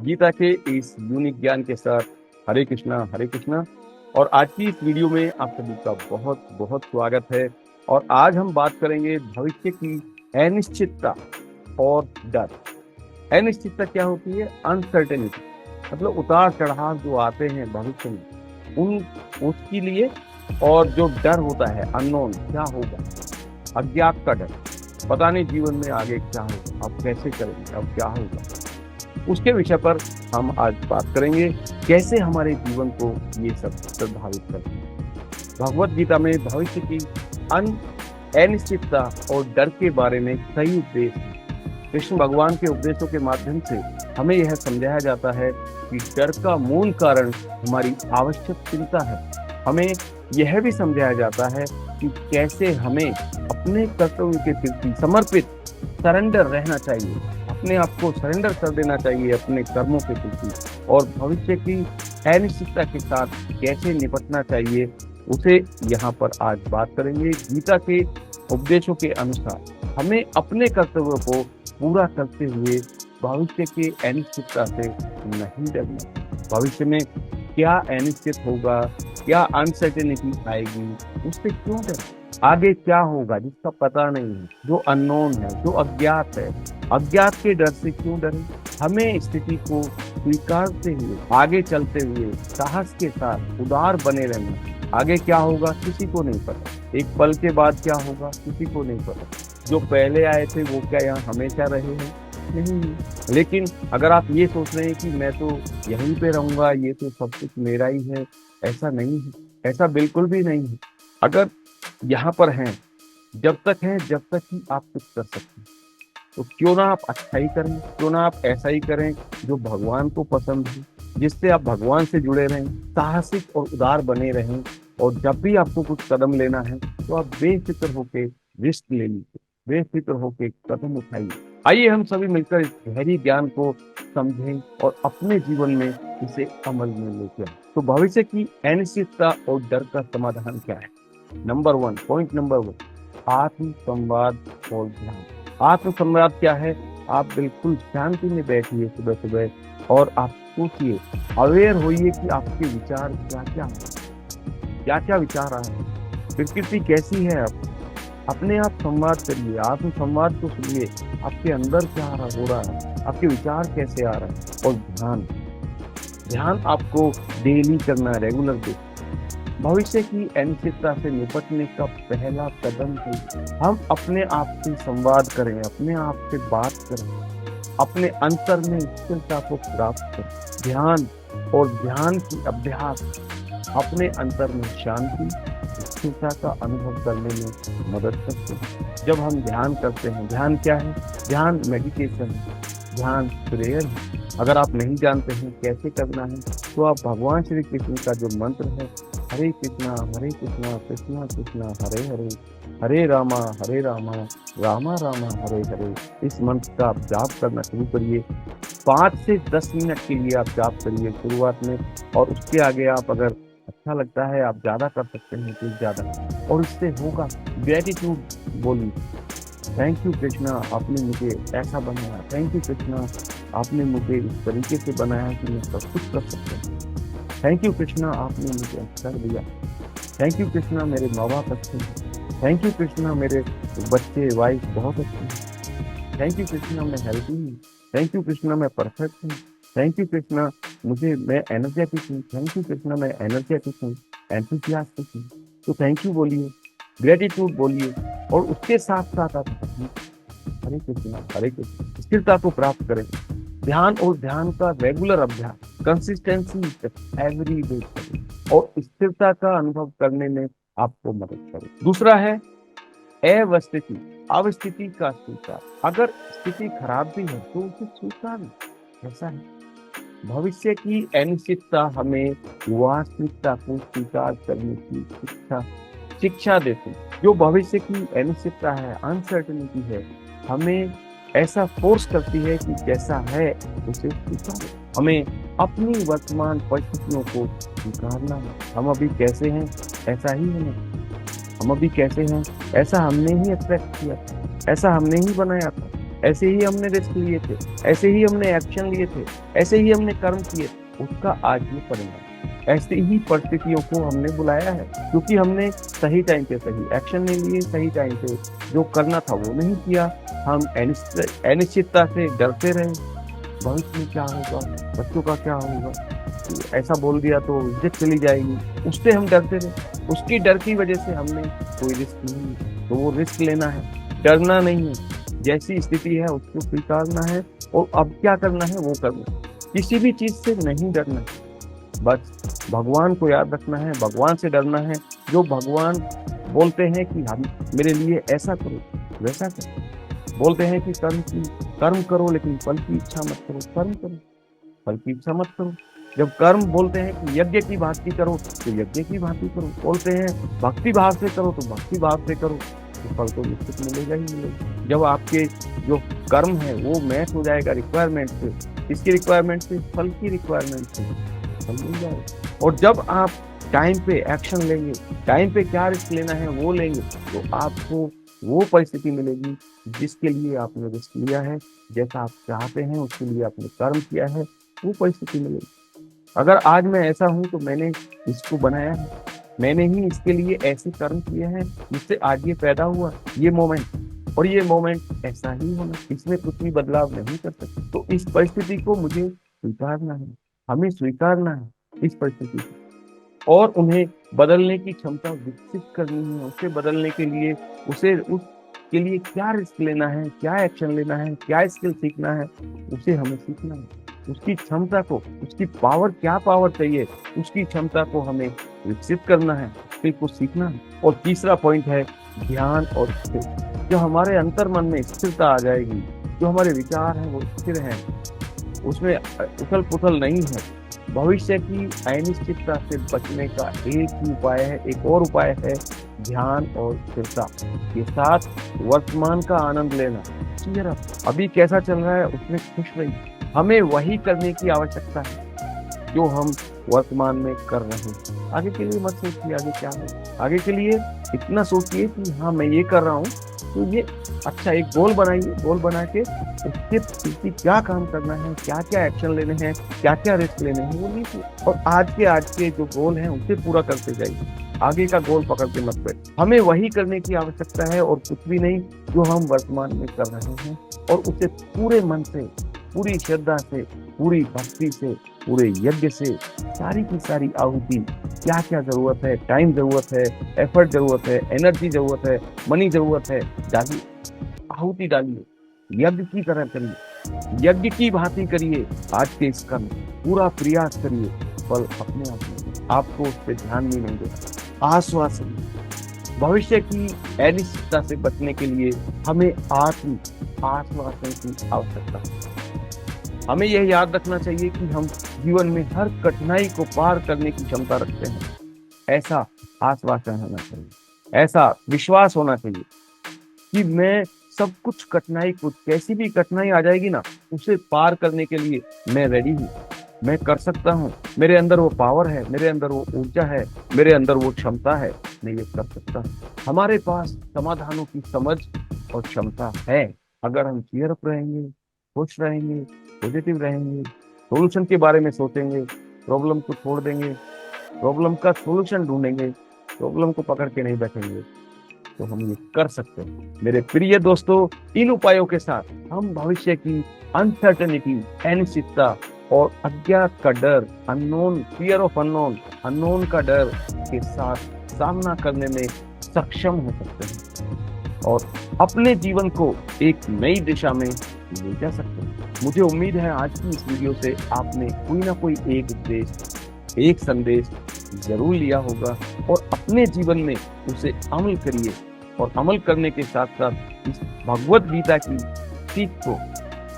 गीता के इस यूनिक ज्ञान के साथ हरे कृष्णा हरे कृष्णा। और आज की इस वीडियो में आप सभी का बहुत बहुत स्वागत है। और आज हम बात करेंगे भविष्य की अनिश्चितता और डर। अनिश्चितता क्या होती है? अनसर्टेनिटी, मतलब उतार चढ़ाव जो आते हैं भविष्य में उन उसके लिए। और जो डर होता है अननोन, क्या होगा, अज्ञात का डर, पता नहीं जीवन में आगे क्या होगा, अब कैसे करेंगे, अब क्या होगा, उसके विषय पर हम आज बात करेंगे। कैसे हमारे जीवन को ये सब प्रभावित करते हैं। भगवत गीता में भविष्य की अनिश्चितता और डर के बारे में कई उपदेश हैं। कृष्ण भगवान के उपदेशों के माध्यम से हमें यह समझाया जाता है कि डर का मूल कारण हमारी आवश्यक चिंता है। हमें यह भी समझाया जाता है कि कैसे हमें अपने कर्तव्य के प्रति समर्पित, सरेंडर रहना चाहिए, अपने आप को सरेंडर कर देना चाहिए अपने कर्मों के प्रति। और भविष्य की अनिश्चितता के साथ कैसे निपटना चाहिए, उसे यहाँ पर आज बात करेंगे। गीता के उपदेशों के अनुसार हमें अपने कर्तव्यों को पूरा करते हुए भविष्य की अनिश्चितता से नहीं डरना। भविष्य में क्या अनिश्चित होगा, क्या अनसर्टेनिटी आएगी, उससे क्यों डर? आगे क्या होगा जिसका पता नहीं है, जो अननोन है, जो अज्ञात है, अज्ञात के डर से क्यों डरें? हमें स्थिति को स्वीकारते हुए आगे चलते हुए साहस के साथ उदार बने रहना। आगे क्या होगा किसी को नहीं पता, एक पल के बाद क्या होगा किसी को नहीं पता। जो पहले आए थे वो क्या यहाँ हमेशा रहे हैं? नहीं। लेकिन अगर आप ये सोच रहे हैं कि मैं तो यहीं पे रहूंगा, ये तो सब कुछ मेरा ही है, ऐसा नहीं है, ऐसा बिल्कुल भी नहीं है। अगर यहाँ पर हैं, जब तक हैं जब तक ही आप कुछ कर सकते हैं, तो क्यों ना आप अच्छा ही करें, क्यों ना आप ऐसा ही करें जो भगवान को पसंद है, जिससे आप भगवान से जुड़े रहें, साहसिक और उदार बने रहें। और जब भी आपको कुछ कदम लेना है तो आप बेफिक्र होके रिस्क ले लीजिए, बेफिक्र होके कदम उठाइए। आइए हम सभी मिलकर इस गहरी ज्ञान को समझें और अपने जीवन में इसे अमल में लेकर आएं। तो भविष्य की अनिश्चितता और डर का समाधान क्या है? Number one, point number one, आत्म संवाद और ध्यान। आत्म संवाद क्या है? आप बिल्कुल शांति में बैठिए सुबह सुबह और आप सोचिए, अवेयर होइए कि आपके विचार क्या क्या विचार आ रहे हैं, प्रकृति कैसी है। आप अपने आप संवाद करिए, आत्म संवाद को सुनिए, आपके अंदर क्या हो रहा है, आपके विचार कैसे आ रहे हैं। और ध्यान, ध्यान आपको डेली करना है, रेगुलर बेसिस। भविष्य की अनिश्चितता से निपटने का पहला कदम है हम अपने आप से संवाद करें, अपने आप से बात करें, अपने अंतर में स्थिरता को प्राप्त करें। ध्यान और ध्यान की अभ्यास अपने अंतर में शांति, स्थिरता का अनुभव करने में मदद करते हैं। जब हम ध्यान करते हैं, ध्यान क्या है? ध्यान मेडिटेशन है, ध्यान प्रेयर है। अगर आप नहीं जानते हैं कैसे करना है तो आप भगवान श्री कृष्ण का जो मंत्र है, हरे कृष्णा कृष्णा कृष्णा हरे हरे, हरे रामा रामा रामा हरे हरे, इस मंत्र का आप जाप करना शुरू करिए। 5 से 10 मिनट के लिए आप जाप करिए शुरुआत में, और उसके आगे आप अगर अच्छा लगता है आप ज्यादा कर सकते हैं तो ज्यादा। और इससे होगा, ग्रेटिट्यूड बोलिए, थैंक यू कृष्णा, आपने मुझे ऐसा बनाया, थैंक यू कृष्णा, आपने मुझे इस तरीके से बनाया कि मैं सब कुछ कर सकता हूँ। थैंक यू कृष्णा, आपने मुझे अवसर दिया। थैंक यू कृष्णा, मेरे माँ बाप अच्छे हैं। थैंक यू कृष्णा, मेरे बच्चे वाइफ बहुत अच्छे हैं। थैंक यू कृष्णा, मैं हेल्थी हूँ। थैंक यू कृष्णा, मैं परफेक्ट हूँ। थैंक यू कृष्णा, मैं एनर्जेटिक हूँ। थैंक यू कृष्णा, मैं एनर्जेटिक हूँ, एंथुसियास्टिक हूँ। तो थैंक यू बोलिए, ग्रेटिट्यूड बोलिए, और उसके साथ साथ आप हरे कृष्णा हरे कृष्णा, स्थिरता को प्राप्त करें। ध्यान और ध्यान का रेगुलर अभ्यास, कंसिस्टेंसी एवरी डे करें, और स्थिरता का अनुभव करने में आपको मदद करे। दूसरा है अवस्थिति, अवस्थिति का स्वीकार। अगर स्थिति खराब भी है तो उसे स्वीकार ऐसा है। भविष्य की अनिश्चितता हमें वास्तविकता को स्वीकार करने की शिक्षा देती। जो भविष्य की अनिश्चितता है, अनसर्टेनिटी है, हमें ऐसा फोर्स करती है कि जैसा है उसे स्वीकार। हमें अपनी वर्तमान परिस्थितियों को स्वीकारना है। हम अभी कैसे हैं ऐसा ही है, हम अभी कैसे हैं ऐसा हमने ही अट्रैक्ट किया था, ऐसा हमने ही बनाया था। ऐसे ही हमने रिस्क लिए थे, ऐसे ही हमने एक्शन लिए थे, ऐसे ही हमने कर्म किए, उसका आज ये परिणाम। ऐसे ही परिस्थितियों को हमने बुलाया है, क्योंकि हमने सही टाइम पे सही एक्शन नहीं लिए, सही टाइम पे जो करना था वो नहीं किया। हम अनिश्चितता से डरते रहे, भविष्य में क्या होगा, बच्चों का क्या होगा, ऐसा बोल दिया तो इज्जत चली जाएगी, उससे हम डरते रहे। उसकी डर की वजह से हमने कोई रिस्क नहीं लिया। तो वो रिस्क लेना है, डरना नहीं है। जैसी स्थिति है उसको स्वीकारना है और अब क्या करना है वो करना है। किसी भी चीज से नहीं डरना है, बस भगवान को याद रखना है, भगवान से डरना है। जो भगवान बोलते हैं कि हम मेरे लिए ऐसा करो वैसा करो, बोलते हैं कि कर्म करो लेकिन फल की इच्छा मत करो, कर्म करो, फल की इच्छा मत करो। जब कर्म बोलते हैं कि यज्ञ की भांति करो तो यज्ञ की भांति करो, बोलते हैं भक्ति भाव से करो तो भक्ति भाव से करो, तो फल तो निश्चित मिलेगा ही मिलेगा। जब आपके जो कर्म है वो मैच हो जाएगा रिक्वायरमेंट से, इसकी रिक्वायरमेंट से, फल की रिक्वायरमेंट से, फल मिल जाएगा। और जब आप टाइम पे एक्शन लेंगे, टाइम पे क्या रिस्क लेना है वो लेंगे, तो आपको वो परिस्थिति मिलेगी जिसके लिए आपने रिस्क लिया है, जैसा आप चाहते हैं उसके लिए आपने कर्म किया है, वो परिस्थिति मिलेगी। अगर आज मैं ऐसा हूं तो मैंने इसको बनाया है, मैंने ही इसके लिए ऐसे कर्म किए हैं जिससे आज ये पैदा हुआ, ये मोमेंट, और ये मोमेंट ऐसा ही होना, इसमें कुछ भी बदलाव नहीं कर सकते। तो इस परिस्थिति को मुझे स्वीकारना है, हमें स्वीकारना है इस परिस्थिति को, और उन्हें बदलने की क्षमता विकसित करनी है। उसे बदलने के लिए उसके लिए क्या रिस्क लेना है, क्या एक्शन लेना है, क्या स्किल सीखना है, उसे हमें सीखना है। उसकी क्षमता को, उसकी पावर, क्या पावर चाहिए, उसकी क्षमता को हमें विकसित करना है, फिर कुछ सीखना है। और तीसरा पॉइंट है ध्यान और स्थिर। जो हमारे अंतर मन में स्थिरता आ जाएगी, जो हमारे विचार हैं वो स्थिर हैं, उसमें उथल पुथल नहीं है। भविष्य की अनिश्चितता से बचने का एक ही उपाय है, एक और उपाय है ध्यान और स्थिरता के साथ वर्तमान का आनंद लेना। अभी कैसा चल रहा है उसमें खुश रहिए। हमें वही करने की आवश्यकता है जो हम वर्तमान में कर रहे हैं। आगे के लिए मत सोचिए आगे क्या है, आगे के लिए इतना सोचिए कि हाँ मैं ये कर रहा हूँ, तो ये अच्छा एक गोल बनाइए, गोल बना के उसके प्रति क्या काम करना है, क्या क्या एक्शन लेने हैं, क्या क्या रिस्क लेने हैं, वो लीजिए। और आज के जो गोल हैं उसे पूरा करते जाइए, आगे का गोल पकड़ के मत बैठिए। हमें वही करने की आवश्यकता है और कुछ भी नहीं जो हम वर्तमान में कर रहे हैं, और उसे पूरे मन से, पूरी श्रद्धा से, पूरी भक्ति से, पूरे यज्ञ से, सारी की सारी आहुति, क्या क्या जरूरत है, टाइम जरूरत है, एफर्ट जरूरत है, एनर्जी जरूरत है, मनी जरूरत है, डालिए, आहुति डालिए, यज्ञ की तरह करिए, यज्ञ की भांति करिए। आज के इस कर्म पूरा प्रयास करिए, फल अपने आप में, आपको उस पर ध्यान भी नहीं देगा। आश्वासन, भविष्य की अनिश्चितता से बचने के लिए हमें आत्म आश्वासन की आवश्यकता है। हमें यह याद रखना चाहिए कि हम जीवन में हर कठिनाई को पार करने की क्षमता रखते हैं। ऐसा आश्वासन होना चाहिए, ऐसा विश्वास होना चाहिए कि मैं सब कुछ कठिनाई को, कैसी भी कठिनाई आ जाएगी ना, उसे पार करने के लिए मैं रेडी हूँ, मैं कर सकता हूँ, मेरे अंदर वो पावर है, मेरे अंदर वो ऊर्जा है, मेरे अंदर वो क्षमता है, मैं ये कर सकता हूँ। हमारे पास समाधानों की समझ और क्षमता है। अगर हम चीयर अप रहेंगे, खुश रहेंगे, पॉजिटिव रहेंगे, सोल्यूशन के बारे में सोचेंगे, प्रॉब्लम को छोड़ देंगे, प्रॉब्लम का सोल्यूशन ढूंढेंगे, प्रॉब्लम को पकड़ के नहीं बैठेंगे, तो हम ये कर सकते हैं। मेरे प्रिय दोस्तों, इन उपायों के साथ हम भविष्य की अनसर्टेनिटी, अनिश्चितता और अज्ञात का डर, unknown, fear of unknown, unknown का डर के साथ सामना करने में सक्षम हो सकते हैं और अपने जीवन को एक नई दिशा में ले जा सकते हैं। मुझे उम्मीद है आज की इस वीडियो से आपने कोई ना कोई एक उद्देश्य, एक संदेश जरूर लिया होगा, और अपने जीवन में उसे अमल करिए, और अमल करने के साथ साथ इस भगवत गीता की सीख को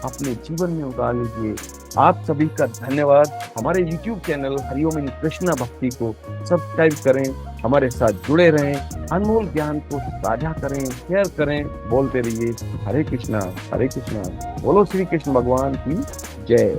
अपने जीवन में उतार लीजिए। आप सभी का धन्यवाद। हमारे YouTube चैनल हरिओम इन कृष्णा भक्ति को सब्सक्राइब करें, हमारे साथ जुड़े रहें, अनमोल ज्ञान को साझा करें, शेयर करें, बोलते रहिए हरे कृष्णा, बोलो श्री कृष्ण भगवान की जय।